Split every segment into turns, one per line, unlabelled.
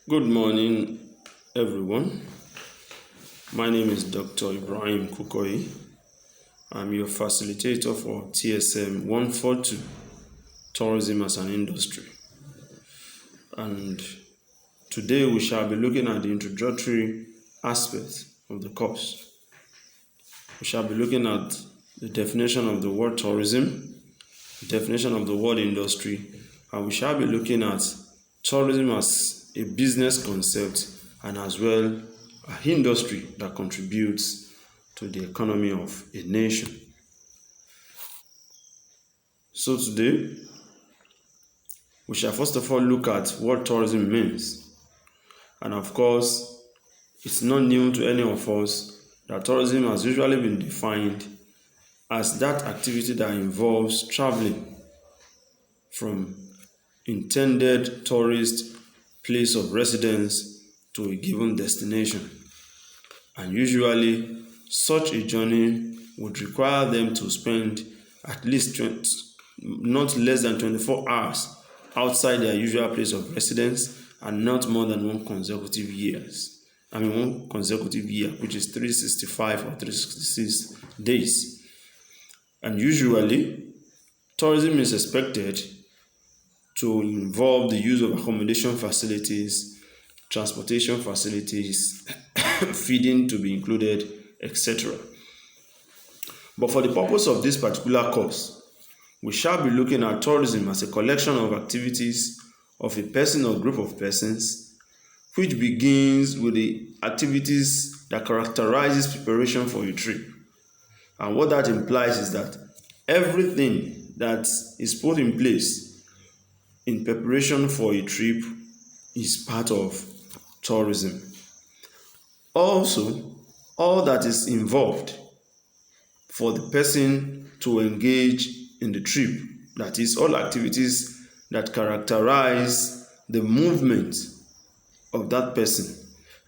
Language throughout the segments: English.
Good morning, everyone. My name is Dr. Ibrahim Kukoi. I'm your facilitator for TSM 142, Tourism as an Industry. And today we shall be looking at the introductory aspects of the course. We shall be looking at the definition of the word tourism, the definition of the word industry, and we shall be looking at tourism as a business concept and as well an industry that contributes to the economy of a nation. So today, we shall first of all look at what tourism means. And of course, it's not new to any of us that tourism has usually been defined as that activity that involves traveling from intended tourist place of residence to a given destination. And usually, such a journey would require them to spend at least not less than 24 hours outside their usual place of residence and not more than one consecutive year, which is 365 or 366 days. And usually, tourism is expected to involve the use of accommodation facilities, transportation facilities, feeding to be included, etc. But for the purpose of this particular course, we shall be looking at tourism as a collection of activities of a person or group of persons, which begins with the activities that characterizes preparation for a trip. And what that implies is that everything that is put in place in preparation for a trip is part of tourism. Also, all that is involved for the person to engage in the trip, that is, all activities that characterize the movement of that person,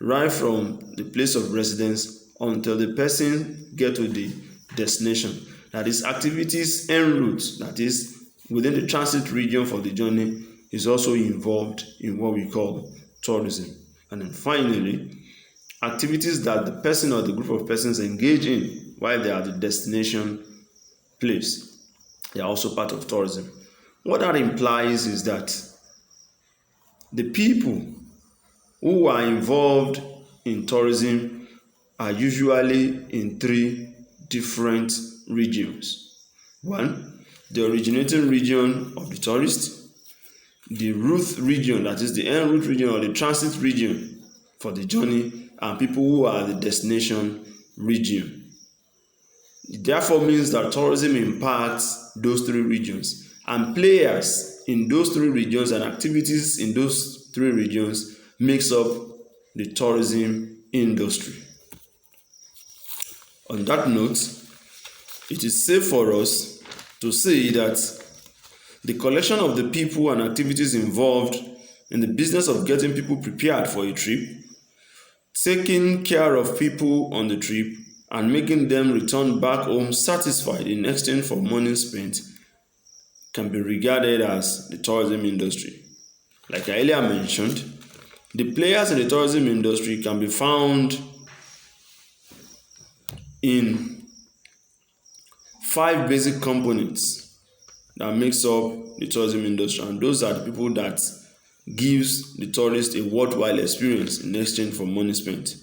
right from the place of residence until the person get to the destination. That is, activities en route, that is, within the transit region for the journey, is also involved in what we call tourism. And then finally, activities that the person or the group of persons engage in while they are at the destination place, they are also part of tourism. What that implies is that the people who are involved in tourism are usually in three different regions. One, the originating region of the tourist, the route region, that is the en route region or the transit region for the journey, and people who are the destination region. It therefore means that tourism impacts those three regions, and players in those three regions and activities in those three regions makes up the tourism industry. On that note, it is safe for us to say that the collection of the people and activities involved in the business of getting people prepared for a trip, taking care of people on the trip, and making them return back home satisfied in exchange for money spent can be regarded as the tourism industry. Like I earlier mentioned, the players in the tourism industry can be found in 5 basic components that makes up the tourism industry, and those are the people that gives the tourist a worthwhile experience in exchange for money spent.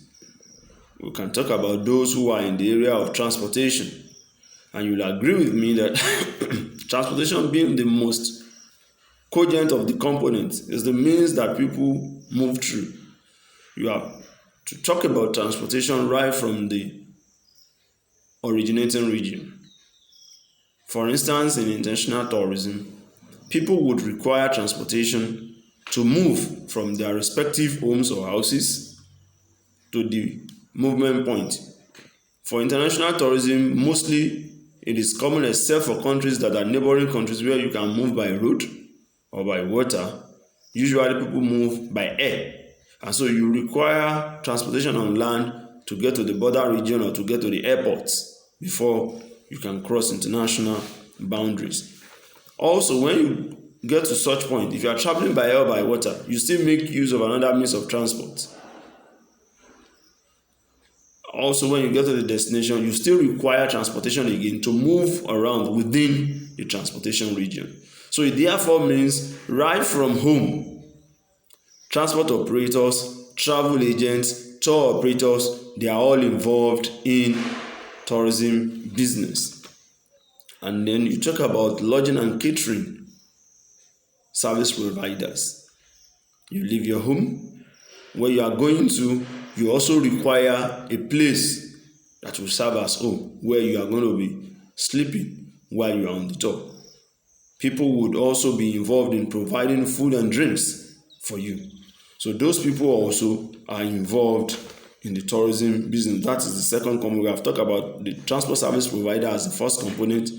We can talk about those who are in the area of transportation, and you'll agree with me that transportation being the most cogent of the components is the means that people move through. You have to talk about transportation right from the originating region. For instance, in international tourism, people would require transportation to move from their respective homes or houses to the movement point. For international tourism, mostly it is common except for countries that are neighboring countries where you can move by road or by water. Usually people move by air. And so you require transportation on land to get to the border region or to get to the airports before you can cross international boundaries. Also, when you get to such point, if you are traveling by air or by water, you still make use of another means of transport. Also, when you get to the destination, you still require transportation again to move around within the transportation region. So it therefore means right from home, transport operators, travel agents, tour operators, they are all involved in tourism business. And then you talk about lodging and catering service providers. You leave your home, where you are going to, you also require a place that will serve as home, where you are going to be sleeping while you are on the tour. People would also be involved in providing food and drinks for you. So those people also are involved in the tourism business. That is the second component. We have talked about the transport service provider as the first component,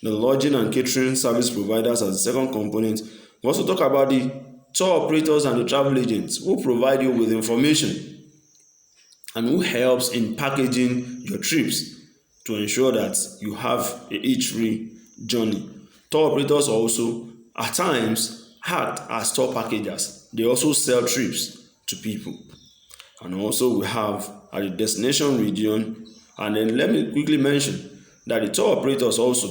the lodging and catering service providers as the second component. We also talk about the tour operators and the travel agents who provide you with information and who helps in packaging your trips to ensure that you have a hitch-free journey. Tour operators also at times act as tour packagers. They also sell trips to people. And also we have at the destination region, and then let me quickly mention that the tour operators also,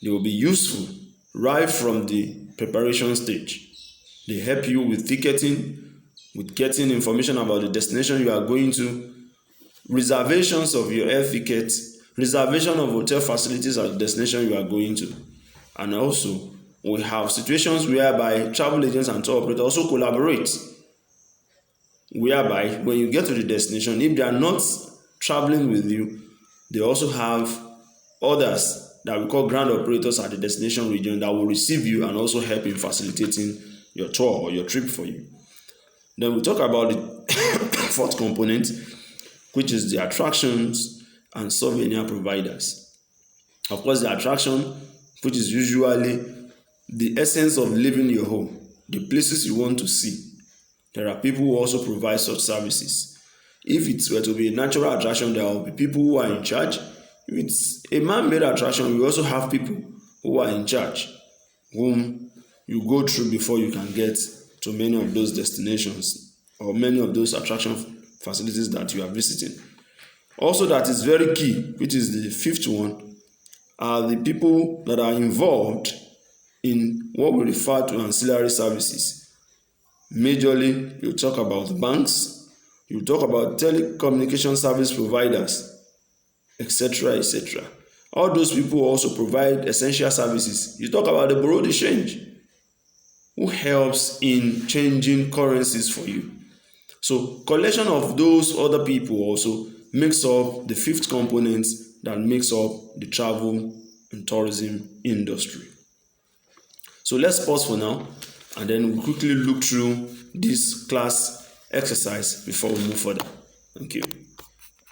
they will be useful right from the preparation stage. They help you with ticketing, with getting information about the destination you are going to, reservations of your air tickets, reservation of hotel facilities at the destination you are going to. And also, we have situations whereby travel agents and tour operators also collaborate, whereby when you get to the destination, if they are not traveling with you, they also have others that we call ground operators at the destination region that will receive you and also help in facilitating your tour or your trip for you. Then we talk about the fourth component, which is the attractions and souvenir providers. Of course, the attraction, which is usually the essence of leaving your home, the places you want to see. There are people who also provide such services. If it were to be a natural attraction, there will be people who are in charge. If it's a man-made attraction, we also have people who are in charge, whom you go through before you can get to many of those destinations or many of those attraction facilities that you are visiting. Also, that is very key, which is the fifth one, are the people that are involved in what we refer to ancillary services. Majorly, you talk about banks, you talk about telecommunication service providers, etc., etc. All those people also provide essential services. You talk about the bureau de change, who helps in changing currencies for you. So collection of those other people also makes up the fifth component that makes up the travel and tourism industry. So let's pause for now, and then we'll quickly look through this class exercise before we move further. Thank you.